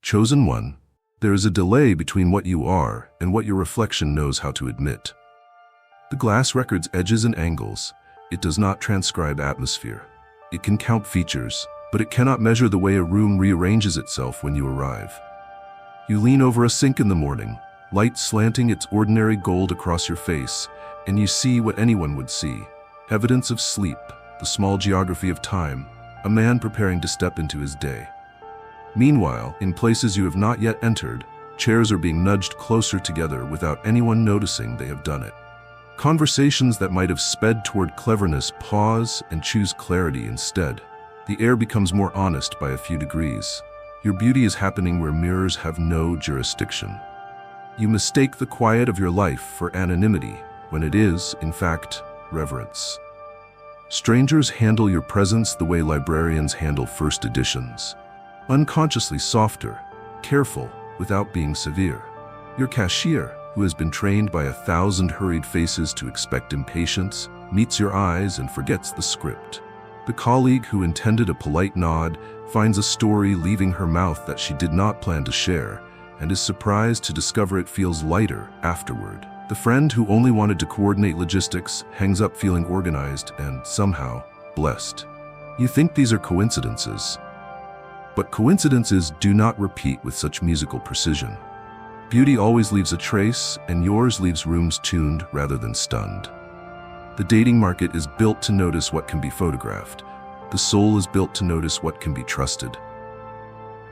Chosen one, there is a delay between what you are and what your reflection knows how to admit. The glass records edges and angles. It does not transcribe atmosphere. It can count features, but it cannot measure the way a room rearranges itself when you arrive. You lean over a sink in the morning, light slanting its ordinary gold across your face, and you see what anyone would see: evidence of sleep, the small geography of time, a man preparing to step into his day. Meanwhile, in places you have not yet entered, chairs are being nudged closer together without anyone noticing they have done it. Conversations that might have sped toward cleverness pause and choose clarity instead. The air becomes more honest by a few degrees. Your beauty is happening where mirrors have no jurisdiction. You mistake the quiet of your life for anonymity, when it is, in fact, reverence. Strangers handle your presence the way librarians handle first editions. Unconsciously softer, careful, without being severe. Your cashier, who has been trained by 1,000 hurried faces to expect impatience, meets your eyes and forgets the script. The colleague who intended a polite nod finds a story leaving her mouth that she did not plan to share, and is surprised to discover it feels lighter afterward. The friend who only wanted to coordinate logistics hangs up feeling organized and, somehow, blessed. You think these are coincidences. But coincidences do not repeat with such musical precision. Beauty always leaves a trace, and yours leaves rooms tuned rather than stunned. The dating market is built to notice what can be photographed. The soul is built to notice what can be trusted.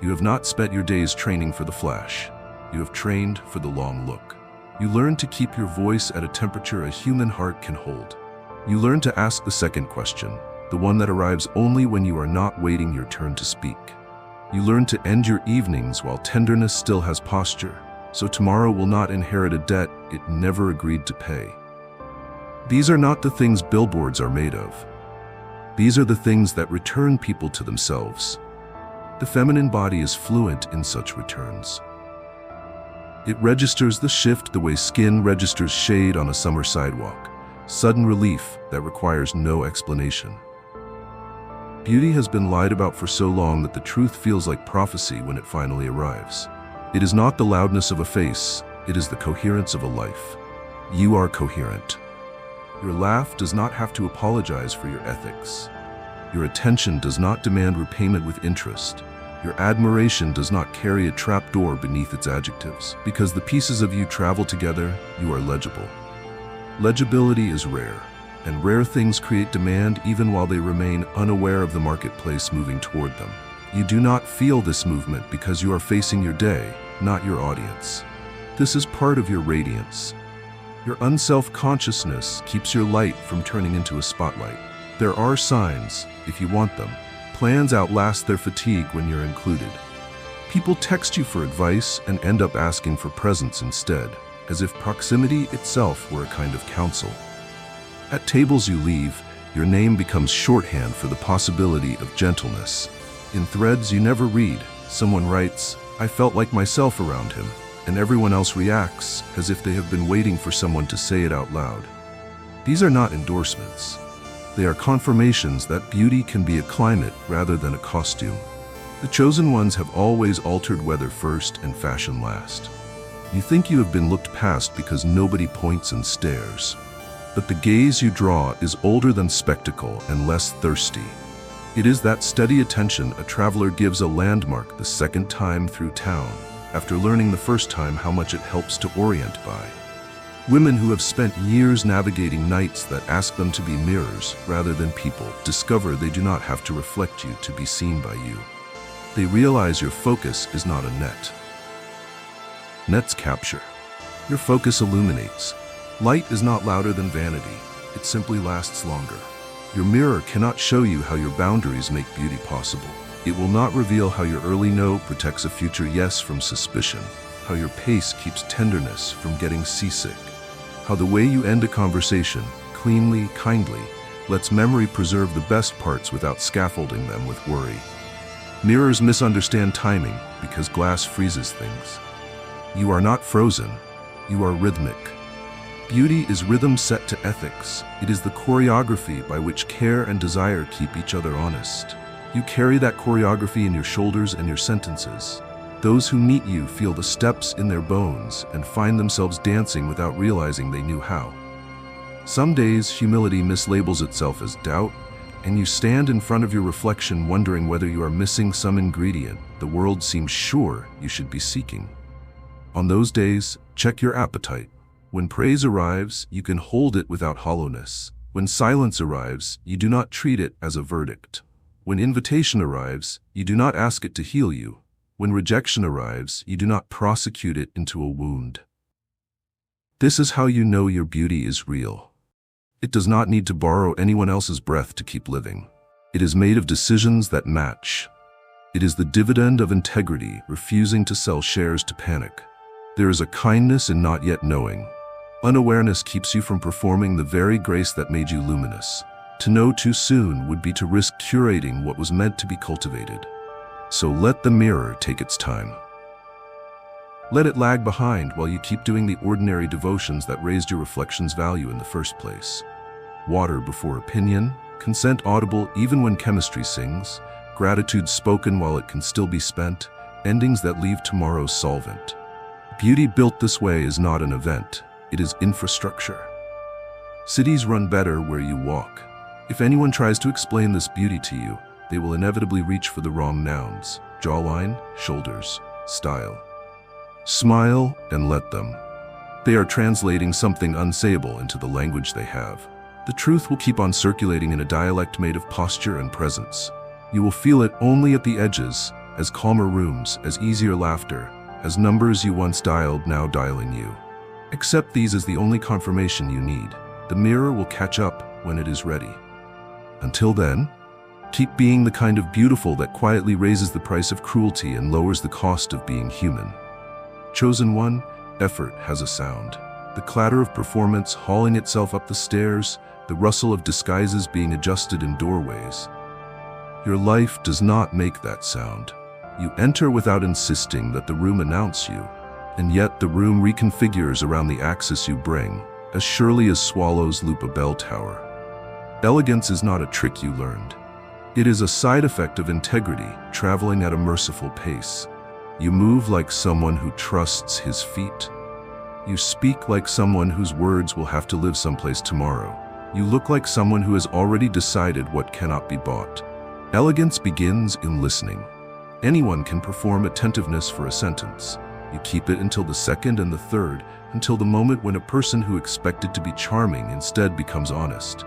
You have not spent your days training for the flash. You have trained for the long look. You learn to keep your voice at a temperature a human heart can hold. You learn to ask the second question, the one that arrives only when you are not waiting your turn to speak. You learn to end your evenings while tenderness still has posture, so tomorrow will not inherit a debt it never agreed to pay. These are not the things billboards are made of. These are the things that return people to themselves. The feminine body is fluent in such returns. It registers the shift the way skin registers shade on a summer sidewalk, sudden relief that requires no explanation. Beauty has been lied about for so long that the truth feels like prophecy when it finally arrives. It is not the loudness of a face, it is the coherence of a life. You are coherent. Your laugh does not have to apologize for your ethics. Your attention does not demand repayment with interest. Your admiration does not carry a trapdoor beneath its adjectives. Because the pieces of you travel together, you are legible. Legibility is rare, and rare things create demand even while they remain unaware of the marketplace moving toward them. You do not feel this movement because you are facing your day, not your audience. This is part of your radiance. Your unself-consciousness keeps your light from turning into a spotlight. There are signs, if you want them. Plans outlast their fatigue when you're included. People text you for advice and end up asking for presents instead, as if proximity itself were a kind of counsel. At tables you leave, your name becomes shorthand for the possibility of gentleness. In threads you never read, someone writes, "I felt like myself around him," and everyone else reacts as if they have been waiting for someone to say it out loud. These are not endorsements. They are confirmations that beauty can be a climate rather than a costume. The chosen ones have always altered weather first and fashion last. You think you have been looked past because nobody points and stares. But the gaze you draw is older than spectacle and less thirsty. It is that steady attention a traveler gives a landmark the second time through town, after learning the first time how much it helps to orient by. Women who have spent years navigating nights that ask them to be mirrors rather than people discover they do not have to reflect you to be seen by you. They realize your focus is not a net. Nets capture. Your focus illuminates. Light is not louder than vanity. It simply lasts longer. Your mirror cannot show you how your boundaries make beauty possible. It will not reveal how your early no protects a future yes from suspicion, how your pace keeps tenderness from getting seasick, how the way you end a conversation, cleanly, kindly, lets memory preserve the best parts without scaffolding them with worry. Mirrors misunderstand timing because glass freezes things. You are not frozen, you are rhythmic. Beauty is rhythm set to ethics. It is the choreography by which care and desire keep each other honest. You carry that choreography in your shoulders and your sentences. Those who meet you feel the steps in their bones and find themselves dancing without realizing they knew how. Some days, humility mislabels itself as doubt, and you stand in front of your reflection wondering whether you are missing some ingredient the world seems sure you should be seeking. On those days, check your appetite. When praise arrives, you can hold it without hollowness. When silence arrives, you do not treat it as a verdict. When invitation arrives, you do not ask it to heal you. When rejection arrives, you do not prosecute it into a wound. This is how you know your beauty is real. It does not need to borrow anyone else's breath to keep living. It is made of decisions that match. It is the dividend of integrity, refusing to sell shares to panic. There is a kindness in not yet knowing. Unawareness keeps you from performing the very grace that made you luminous. To know too soon would be to risk curating what was meant to be cultivated. So let the mirror take its time. Let it lag behind while you keep doing the ordinary devotions that raised your reflection's value in the first place. Water before opinion, consent audible even when chemistry sings, gratitude spoken while it can still be spent, endings that leave tomorrow's solvent. Beauty built this way is not an event, it is infrastructure. Cities run better where you walk. If anyone tries to explain this beauty to you, they will inevitably reach for the wrong nouns: jawline, shoulders, style. Smile and let them. They are translating something unsayable into the language they have. The truth will keep on circulating in a dialect made of posture and presence. You will feel it only at the edges, as calmer rooms, as easier laughter, as numbers you once dialed now dialing you. Accept these as the only confirmation you need. The mirror will catch up when it is ready. Until then, keep being the kind of beautiful that quietly raises the price of cruelty and lowers the cost of being human. Chosen one, effort has a sound. The clatter of performance hauling itself up the stairs, the rustle of disguises being adjusted in doorways. Your life does not make that sound. You enter without insisting that the room announce you, and yet the room reconfigures around the axis you bring, as surely as swallows loop a bell tower. Elegance is not a trick you learned. It is a side effect of integrity, traveling at a merciful pace. You move like someone who trusts his feet. You speak like someone whose words will have to live someplace tomorrow. You look like someone who has already decided what cannot be bought. Elegance begins in listening. Anyone can perform attentiveness for a sentence. You keep it until the second and the third, until the moment when a person who expected to be charming instead becomes honest.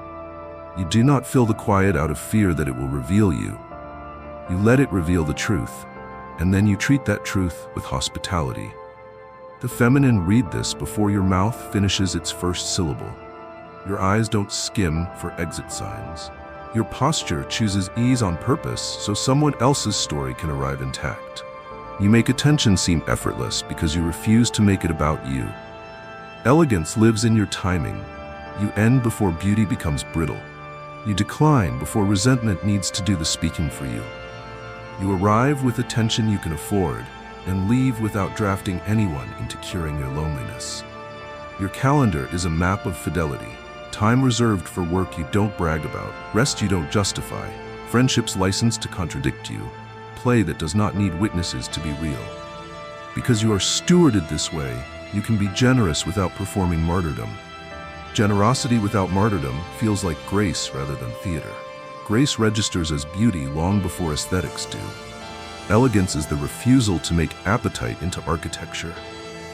You do not fill the quiet out of fear that it will reveal you. You let it reveal the truth, and then you treat that truth with hospitality. The feminine read this before your mouth finishes its first syllable. Your eyes don't skim for exit signs. Your posture chooses ease on purpose so someone else's story can arrive intact. You make attention seem effortless because you refuse to make it about you. Elegance lives in your timing. You end before beauty becomes brittle. You decline before resentment needs to do the speaking for you. You arrive with attention you can afford and leave without drafting anyone into curing your loneliness. Your calendar is a map of fidelity. Time reserved for work you don't brag about, rest you don't justify, friendships licensed to contradict you, play that does not need witnesses to be real. Because you are stewarded this way, you can be generous without performing martyrdom. Generosity without martyrdom feels like grace rather than theater. Grace registers as beauty long before aesthetics do. Elegance is the refusal to make appetite into architecture.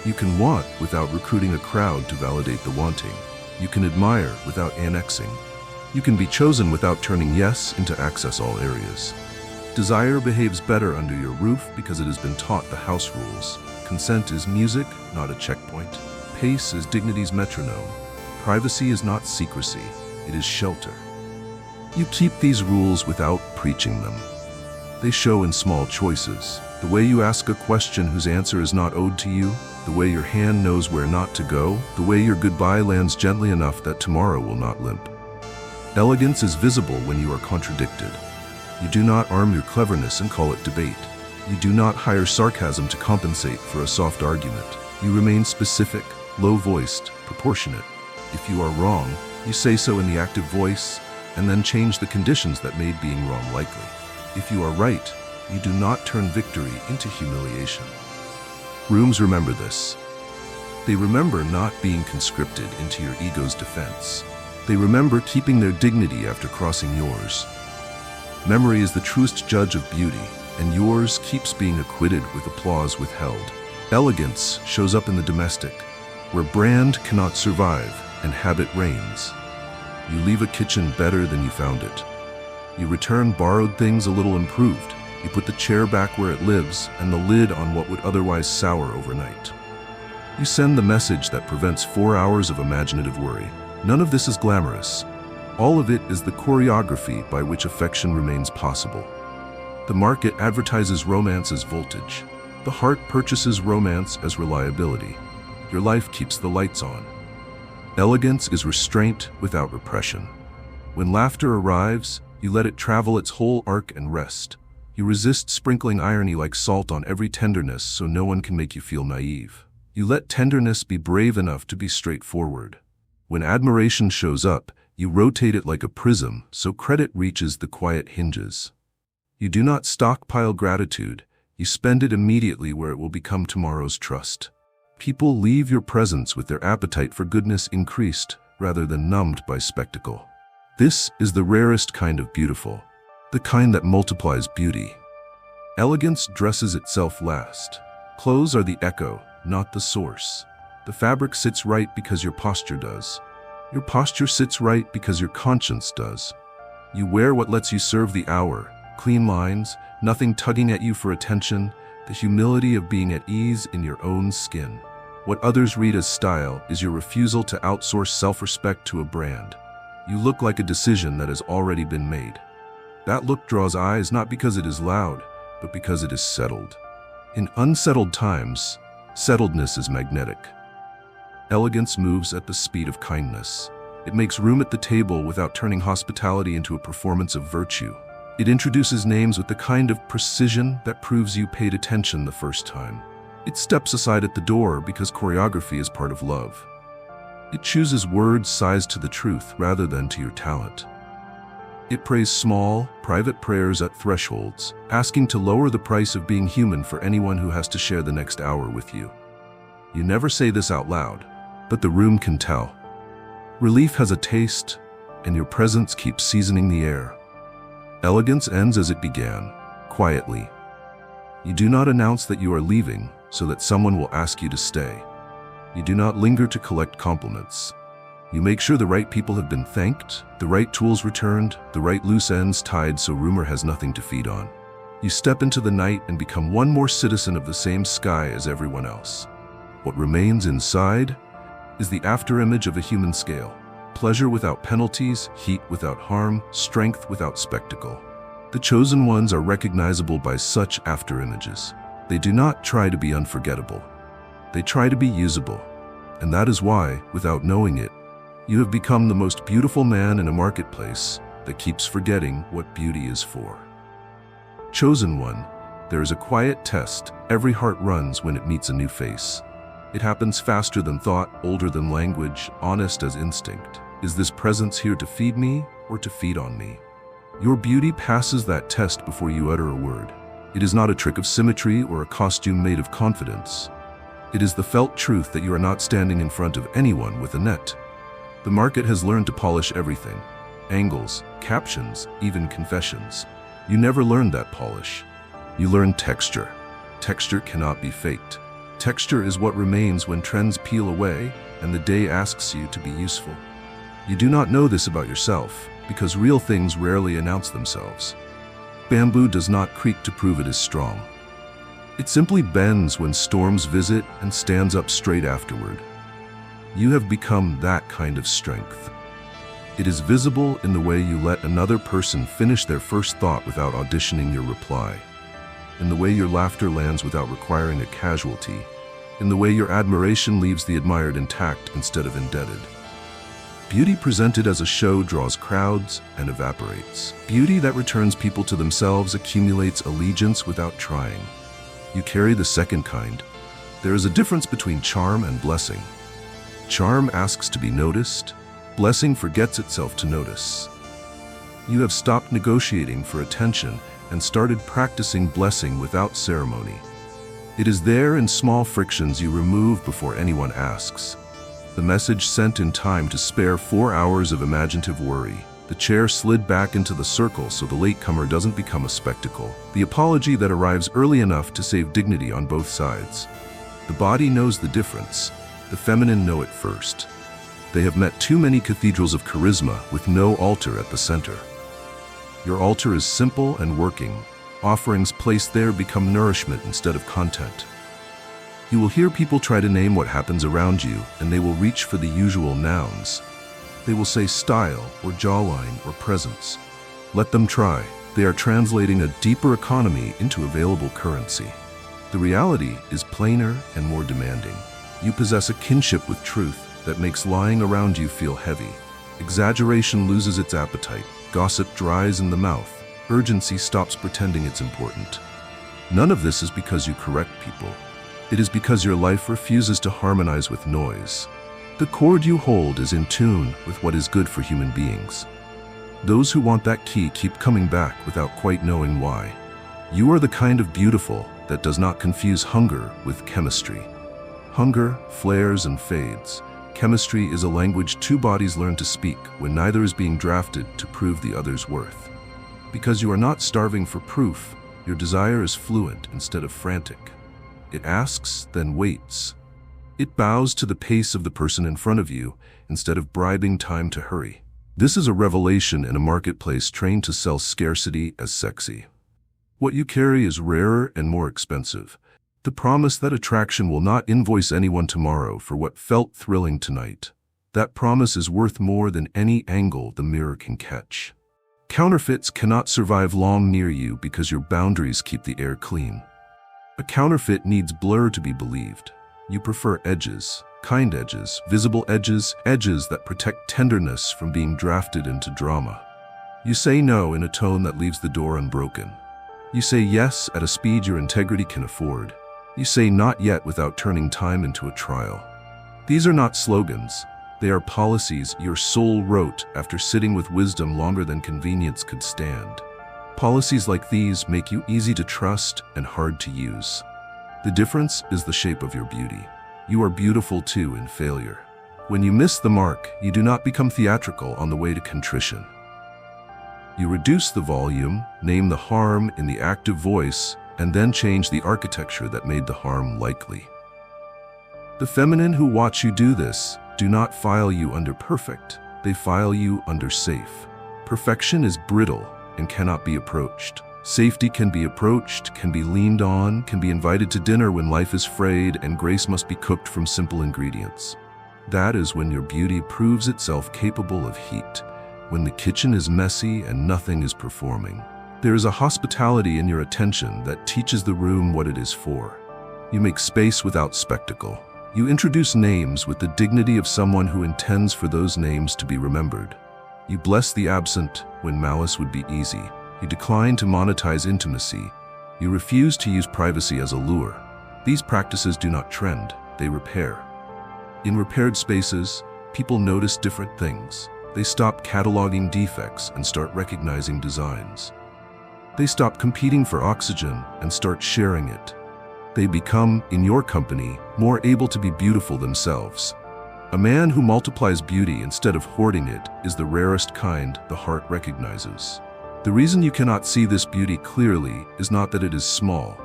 You can want without recruiting a crowd to validate the wanting. You can admire without annexing. You can be chosen without turning yes into access all areas. Desire behaves better under your roof because it has been taught the house rules. Consent is music, not a checkpoint. Pace is dignity's metronome. Privacy is not secrecy, it is shelter. You keep these rules without preaching them. They show in small choices. The way you ask a question whose answer is not owed to you, the way your hand knows where not to go, the way your goodbye lands gently enough that tomorrow will not limp. Elegance is visible when you are contradicted. You do not arm your cleverness and call it debate. You do not hire sarcasm to compensate for a soft argument. You remain specific, low-voiced, proportionate. If you are wrong, you say so in the active voice, and then change the conditions that made being wrong likely. If you are right, you do not turn victory into humiliation. Rooms remember this. They remember not being conscripted into your ego's defense. They remember keeping their dignity after crossing yours. Memory is the truest judge of beauty, and yours keeps being acquitted with applause withheld. Elegance shows up in the domestic, where brand cannot survive and habit reigns. You leave a kitchen better than you found it. You return borrowed things a little improved. You put the chair back where it lives and the lid on what would otherwise sour overnight. You send the message that prevents 4 hours of imaginative worry. None of this is glamorous. All of it is the choreography by which affection remains possible. The market advertises romance as voltage. The heart purchases romance as reliability. Your life keeps the lights on. Elegance is restraint without repression. When laughter arrives, you let it travel its whole arc and rest. You resist sprinkling irony like salt on every tenderness so no one can make you feel naive. You let tenderness be brave enough to be straightforward. When admiration shows up, you rotate it like a prism so credit reaches the quiet hinges. You do not stockpile gratitude, you spend it immediately where it will become tomorrow's trust. People leave your presence with their appetite for goodness increased rather than numbed by spectacle. This is the rarest kind of beautiful, the kind that multiplies beauty. Elegance dresses itself last. Clothes are the echo, not the source. The fabric sits right because your posture does. Your posture sits right because your conscience does. You wear what lets you serve the hour, clean lines, nothing tugging at you for attention, the humility of being at ease in your own skin. What others read as style is your refusal to outsource self-respect to a brand. You look like a decision that has already been made. That look draws eyes not because it is loud, but because it is settled. In unsettled times, settledness is magnetic. Elegance moves at the speed of kindness. It makes room at the table without turning hospitality into a performance of virtue. It introduces names with the kind of precision that proves you paid attention the first time. It steps aside at the door because choreography is part of love. It chooses words sized to the truth rather than to your talent. It prays small, private prayers at thresholds, asking to lower the price of being human for anyone who has to share the next hour with you. You never say this out loud, but the room can tell. Relief has a taste, and your presence keeps seasoning the air. Elegance ends as it began, quietly. You do not announce that you are leaving so that someone will ask you to stay. You do not linger to collect compliments. You make sure the right people have been thanked, the right tools returned, the right loose ends tied so rumor has nothing to feed on. You step into the night and become one more citizen of the same sky as everyone else. What remains inside is the afterimage of a human scale. Pleasure without penalties, heat without harm, strength without spectacle. The chosen ones are recognizable by such afterimages. They do not try to be unforgettable. They try to be usable. And that is why, without knowing it, you have become the most beautiful man in a marketplace that keeps forgetting what beauty is for. Chosen one, there is a quiet test every heart runs when it meets a new face. It happens faster than thought, older than language, honest as instinct. Is this presence here to feed me or to feed on me? Your beauty passes that test before you utter a word. It is not a trick of symmetry or a costume made of confidence. It is the felt truth that you are not standing in front of anyone with a net. The market has learned to polish everything. Angles, captions, even confessions. You never learned that polish. You learned texture. Texture cannot be faked. Texture is what remains when trends peel away and the day asks you to be useful. You do not know this about yourself, because real things rarely announce themselves. Bamboo does not creak to prove it is strong. It simply bends when storms visit and stands up straight afterward. You have become that kind of strength. It is visible in the way you let another person finish their first thought without auditioning your reply, in the way your laughter lands without requiring a casualty, in the way your admiration leaves the admired intact instead of indebted. Beauty presented as a show draws crowds and evaporates. Beauty that returns people to themselves accumulates allegiance without trying. You carry the second kind. There is a difference between charm and blessing. Charm asks to be noticed. Blessing forgets itself to notice. You have stopped negotiating for attention and started practicing blessing without ceremony. It is there in small frictions you remove before anyone asks. The message sent in time to spare 4 hours of imaginative worry. The chair slid back into the circle so the latecomer doesn't become a spectacle. The apology that arrives early enough to save dignity on both sides. The body knows the difference. The feminine know it first. They have met too many cathedrals of charisma with no altar at the center. Your altar is simple and working. Offerings placed there become nourishment instead of content. You will hear people try to name what happens around you, and they will reach for the usual nouns. They will say style, or jawline, or presence. Let them try. They are translating a deeper economy into available currency. The reality is plainer and more demanding. You possess a kinship with truth that makes lying around you feel heavy. Exaggeration loses its appetite. Gossip dries in the mouth. Urgency stops pretending it's important. None of this is because you correct people. It is because your life refuses to harmonize with noise. The chord you hold is in tune with what is good for human beings. Those who want that key keep coming back without quite knowing why. You are the kind of beautiful that does not confuse hunger with chemistry. Hunger flares and fades. Chemistry is a language two bodies learn to speak when neither is being drafted to prove the other's worth. Because you are not starving for proof, your desire is fluent instead of frantic. It asks, then waits. It bows to the pace of the person in front of you instead of bribing time to hurry. This is a revelation in a marketplace trained to sell scarcity as sexy. What you carry is rarer and more expensive. The promise that attraction will not invoice anyone tomorrow for what felt thrilling tonight. That promise is worth more than any angle the mirror can catch. Counterfeits cannot survive long near you because your boundaries keep the air clean. A counterfeit needs blur to be believed. You prefer edges, kind edges, visible edges, edges that protect tenderness from being drafted into drama. You say no in a tone that leaves the door unbroken. You say yes at a speed your integrity can afford. You say not yet without turning time into a trial. These are not slogans. They are policies your soul wrote after sitting with wisdom longer than convenience could stand. Policies like these make you easy to trust and hard to use. The difference is the shape of your beauty. You are beautiful too in failure. When you miss the mark, you do not become theatrical on the way to contrition. You reduce the volume, name the harm in the active voice, and then change the architecture that made the harm likely. The feminine who watch you do this do not file you under perfect, they file you under safe. Perfection is brittle and cannot be approached. Safety can be approached, can be leaned on, can be invited to dinner when life is frayed and grace must be cooked from simple ingredients. That is when your beauty proves itself capable of heat, when the kitchen is messy and nothing is performing. There is a hospitality in your attention that teaches the room what it is for. You make space without spectacle. You introduce names with the dignity of someone who intends for those names to be remembered. You bless the absent when malice would be easy. You decline to monetize intimacy. You refuse to use privacy as a lure. These practices do not trend, they repair. In repaired spaces, people notice different things. They stop cataloging defects and start recognizing designs. They stop competing for oxygen and start sharing it. They become, in your company, more able to be beautiful themselves. A man who multiplies beauty instead of hoarding it is the rarest kind the heart recognizes. The reason you cannot see this beauty clearly is not that it is small.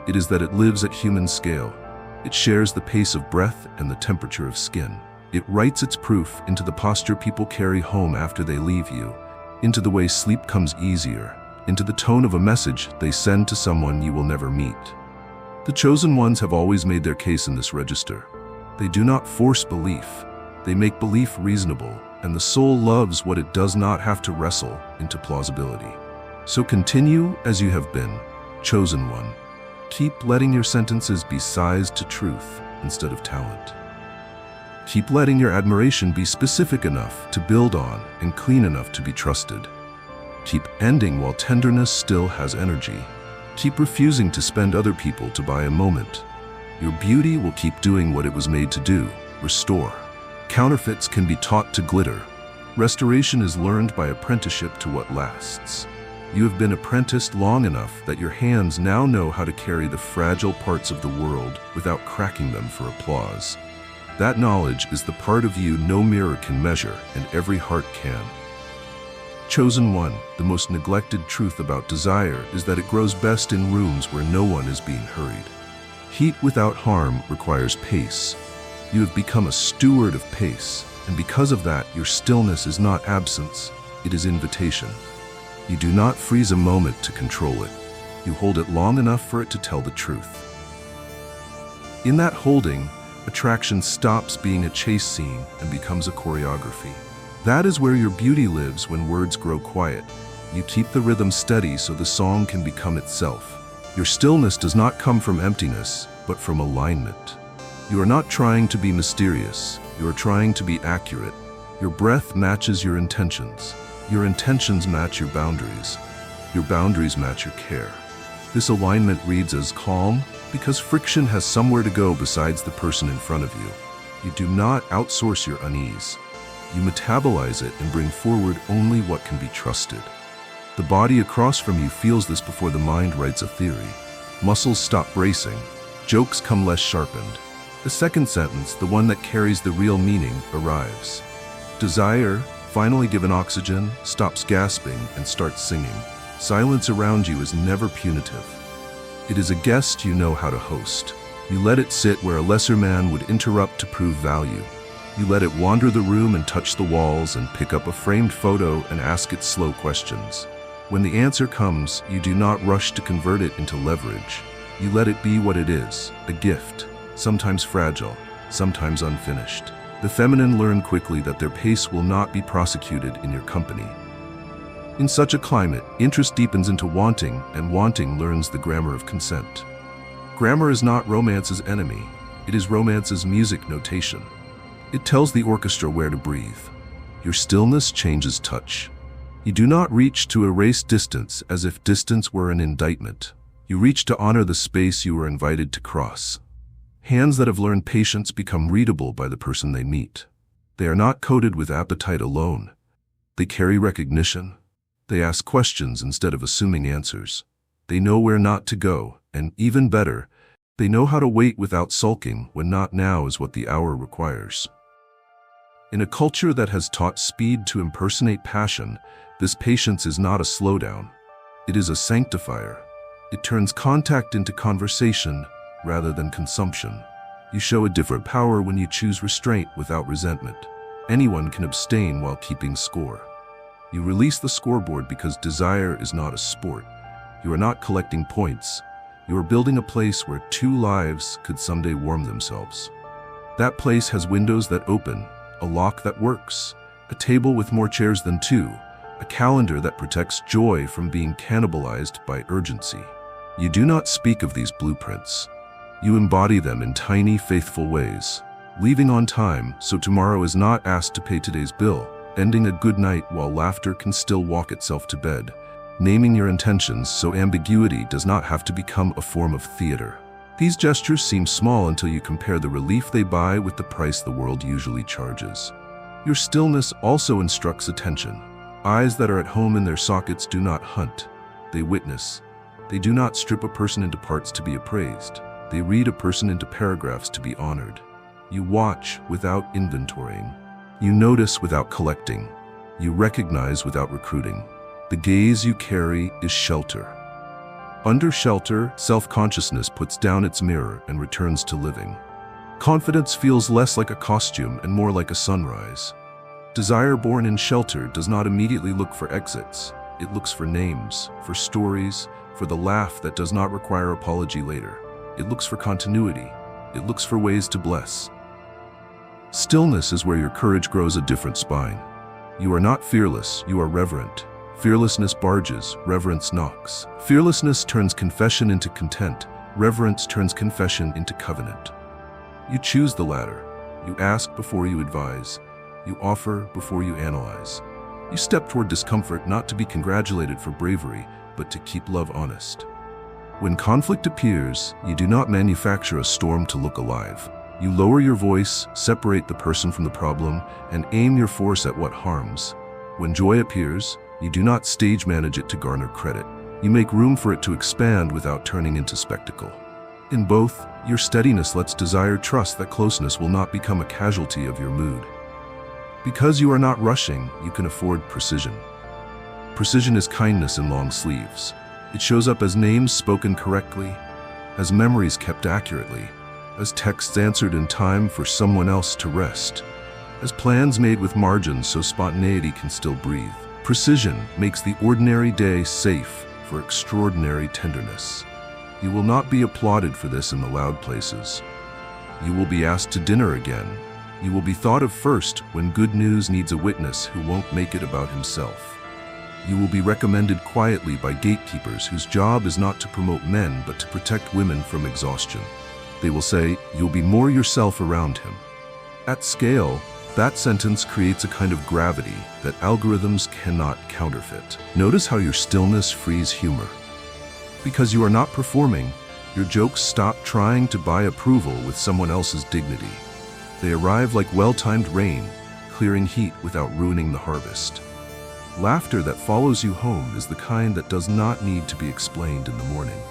It is that it lives at human scale. It shares the pace of breath and the temperature of skin. It writes its proof into the posture people carry home after they leave you, into the way sleep comes easier, into the tone of a message they send to someone you will never meet. The chosen ones have always made their case in this register. They do not force belief. They make belief reasonable, and the soul loves what it does not have to wrestle into plausibility. So continue as you have been, chosen one. Keep letting your sentences be sized to truth instead of talent. Keep letting your admiration be specific enough to build on and clean enough to be trusted. Keep ending while tenderness still has energy. Keep refusing to spend other people to buy a moment. Your beauty will keep doing what it was made to do, restore. Counterfeits can be taught to glitter. Restoration is learned by apprenticeship to what lasts. You have been apprenticed long enough that your hands now know how to carry the fragile parts of the world without cracking them for applause. That knowledge is the part of you no mirror can measure and every heart can. Chosen one, the most neglected truth about desire is that it grows best in rooms where no one is being hurried. Heat without harm requires pace. You have become a steward of pace, and because of that, your stillness is not absence, it is invitation. You do not freeze a moment to control it. You hold it long enough for it to tell the truth. In that holding, attraction stops being a chase scene and becomes a choreography. That is where your beauty lives when words grow quiet. You keep the rhythm steady so the song can become itself. Your stillness does not come from emptiness, but from alignment. You are not trying to be mysterious. You are trying to be accurate. Your breath matches your intentions. Your intentions match your boundaries. Your boundaries match your care. This alignment reads as calm because friction has somewhere to go besides the person in front of you. You do not outsource your unease. You metabolize it and bring forward only what can be trusted. The body across from you feels this before the mind writes a theory. Muscles stop bracing. Jokes come less sharpened. The second sentence, the one that carries the real meaning, arrives. Desire, finally given oxygen, stops gasping and starts singing. Silence around you is never punitive. It is a guest you know how to host. You let it sit where a lesser man would interrupt to prove value. You let it wander the room and touch the walls and pick up a framed photo and ask it slow questions. When the answer comes, you do not rush to convert it into leverage. You let it be what it is, a gift, sometimes fragile, sometimes unfinished. The feminine learn quickly that their pace will not be prosecuted in your company. In such a climate, interest deepens into wanting, and wanting learns the grammar of consent. Grammar is not romance's enemy. It is romance's music notation. It tells the orchestra where to breathe. Your stillness changes touch. You do not reach to erase distance as if distance were an indictment. You reach to honor the space you were invited to cross. Hands that have learned patience become readable by the person they meet. They are not coded with appetite alone. They carry recognition. They ask questions instead of assuming answers. They know where not to go, and even better, they know how to wait without sulking when not now is what the hour requires. In a culture that has taught speed to impersonate passion, this patience is not a slowdown. It is a sanctifier. It turns contact into conversation rather than consumption. You show a different power when you choose restraint without resentment. Anyone can abstain while keeping score. You release the scoreboard because desire is not a sport. You are not collecting points. You are building a place where two lives could someday warm themselves. That place has windows that open, a lock that works, a table with more chairs than two, a calendar that protects joy from being cannibalized by urgency. You do not speak of these blueprints. You embody them in tiny, faithful ways, leaving on time so tomorrow is not asked to pay today's bill, ending a good night while laughter can still walk itself to bed, naming your intentions so ambiguity does not have to become a form of theater. These gestures seem small until you compare the relief they buy with the price the world usually charges. Your stillness also instructs attention. Eyes that are at home in their sockets do not hunt. They witness. They do not strip a person into parts to be appraised. They read a person into paragraphs to be honored. You watch without inventorying. You notice without collecting. You recognize without recruiting. The gaze you carry is shelter. Under shelter, self-consciousness puts down its mirror and returns to living. Confidence feels less like a costume and more like a sunrise. Desire born in shelter does not immediately look for exits. It looks for names, for stories, for the laugh that does not require apology later. It looks for continuity. It looks for ways to bless. Stillness is where your courage grows a different spine. You are not fearless, you are reverent. Fearlessness barges, reverence knocks. Fearlessness turns confession into content. Reverence turns confession into covenant. You choose the latter. You ask before you advise. You offer before you analyze. You step toward discomfort not to be congratulated for bravery, but to keep love honest. When conflict appears, you do not manufacture a storm to look alive. You lower your voice, separate the person from the problem, and aim your force at what harms. When joy appears, You do not stage manage it to garner credit. You make room for it to expand without turning into spectacle. In both, your steadiness lets desire trust that closeness will not become a casualty of your mood. Because you are not rushing, you can afford precision. Precision is kindness in long sleeves. It shows up as names spoken correctly, as memories kept accurately, as texts answered in time for someone else to rest, as plans made with margins so spontaneity can still breathe. Precision makes the ordinary day safe for extraordinary tenderness. You will not be applauded for this in the loud places. You will be asked to dinner again. You will be thought of first when good news needs a witness who won't make it about himself. You will be recommended quietly by gatekeepers whose job is not to promote men but to protect women from exhaustion. They will say, "You'll be more yourself around him." At scale, that sentence creates a kind of gravity that algorithms cannot counterfeit. Notice how your stillness frees humor. Because you are not performing, your jokes stop trying to buy approval with someone else's dignity. They arrive like well-timed rain, clearing heat without ruining the harvest. Laughter that follows you home is the kind that does not need to be explained in the morning.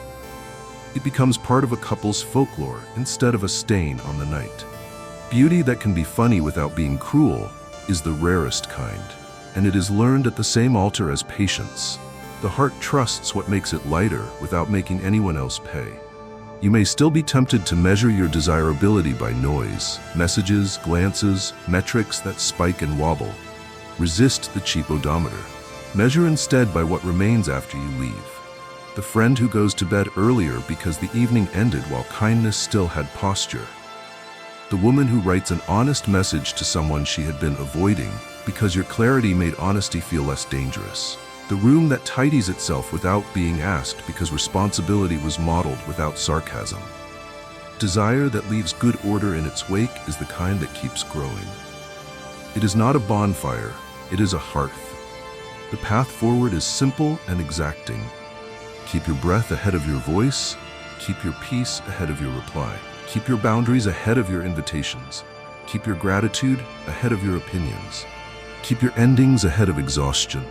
It becomes part of a couple's folklore instead of a stain on the night. Beauty that can be funny without being cruel is the rarest kind, and it is learned at the same altar as patience. The heart trusts what makes it lighter without making anyone else pay. You may still be tempted to measure your desirability by noise, messages, glances, metrics that spike and wobble. Resist the cheap odometer. Measure instead by what remains after you leave. The friend who goes to bed earlier because the evening ended while kindness still had posture. The woman who writes an honest message to someone she had been avoiding because your clarity made honesty feel less dangerous. The room that tidies itself without being asked because responsibility was modeled without sarcasm. Desire that leaves good order in its wake is the kind that keeps growing. It is not a bonfire, it is a hearth. The path forward is simple and exacting. Keep your breath ahead of your voice. Keep your peace ahead of your reply. Keep your boundaries ahead of your invitations. Keep your gratitude ahead of your opinions. Keep your endings ahead of exhaustion.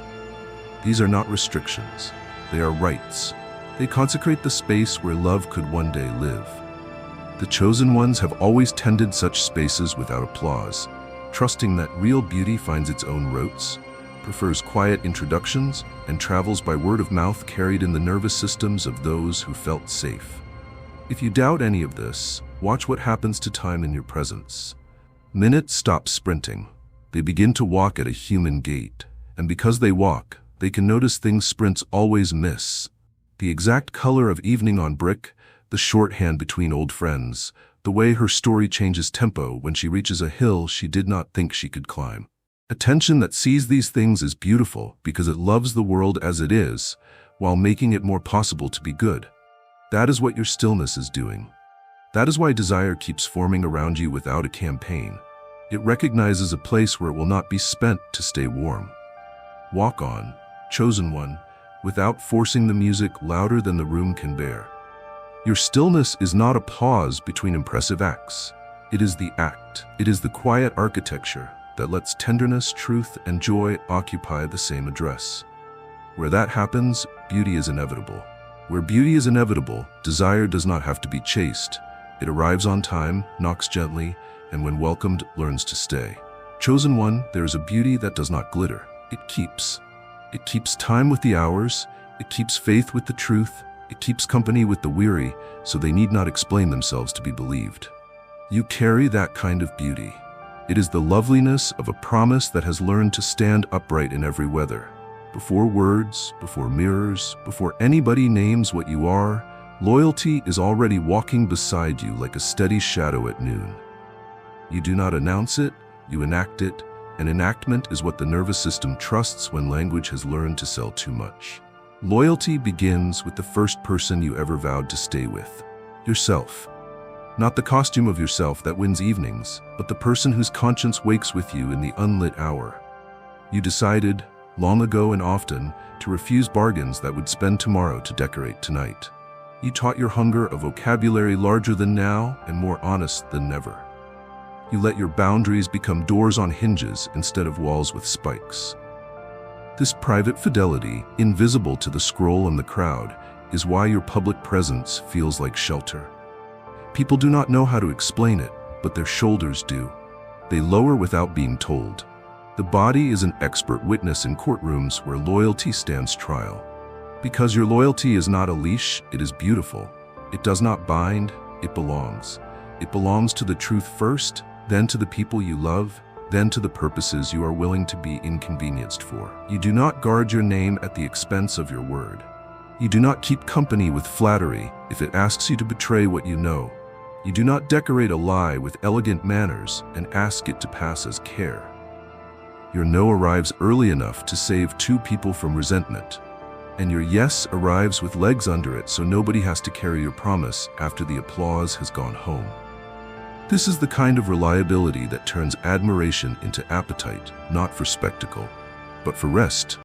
These are not restrictions. They are rights. They consecrate the space where love could one day live. The chosen ones have always tended such spaces without applause, trusting that real beauty finds its own rotes, prefers quiet introductions, and travels by word of mouth carried in the nervous systems of those who felt safe. If you doubt any of this, watch what happens to time in your presence. Minutes stop sprinting. They begin to walk at a human gait, and because they walk, they can notice things sprints always miss. The exact color of evening on brick, the shorthand between old friends, the way her story changes tempo when she reaches a hill she did not think she could climb. Attention that sees these things is beautiful because it loves the world as it is, while making it more possible to be good. That is what your stillness is doing. That is why desire keeps forming around you without a campaign. It recognizes a place where it will not be spent to stay warm. Walk on, chosen one, without forcing the music louder than the room can bear. Your stillness is not a pause between impressive acts. It is the act. It is the quiet architecture that lets tenderness, truth, and joy occupy the same address. Where that happens, beauty is inevitable. Where beauty is inevitable, desire does not have to be chased. It arrives on time, knocks gently, and when welcomed, learns to stay. Chosen one, there is a beauty that does not glitter. It keeps. It keeps time with the hours. It keeps faith with the truth. It keeps company with the weary, so they need not explain themselves to be believed. You carry that kind of beauty. It is the loveliness of a promise that has learned to stand upright in every weather. Before words, before mirrors, before anybody names what you are, loyalty is already walking beside you like a steady shadow at noon. You do not announce it, you enact it, and enactment is what the nervous system trusts when language has learned to sell too much. Loyalty begins with the first person you ever vowed to stay with. Yourself. Not the costume of yourself that wins evenings, but the person whose conscience wakes with you in the unlit hour. You decided, long ago and often, to refuse bargains that would spend tomorrow to decorate tonight. You taught your hunger a vocabulary larger than now and more honest than never. You let your boundaries become doors on hinges instead of walls with spikes. This private fidelity, invisible to the scroll and the crowd, is why your public presence feels like shelter. People do not know how to explain it, but their shoulders do. They lower without being told. The body is an expert witness in courtrooms where loyalty stands trial. Because your loyalty is not a leash, it is beautiful. It does not bind, it belongs. It belongs to the truth first, then to the people you love, then to the purposes you are willing to be inconvenienced for. You do not guard your name at the expense of your word. You do not keep company with flattery if it asks you to betray what you know. You do not decorate a lie with elegant manners and ask it to pass as care. Your no arrives early enough to save two people from resentment, and your yes arrives with legs under it so nobody has to carry your promise after the applause has gone home. This is the kind of reliability that turns admiration into appetite, not for spectacle, but for rest.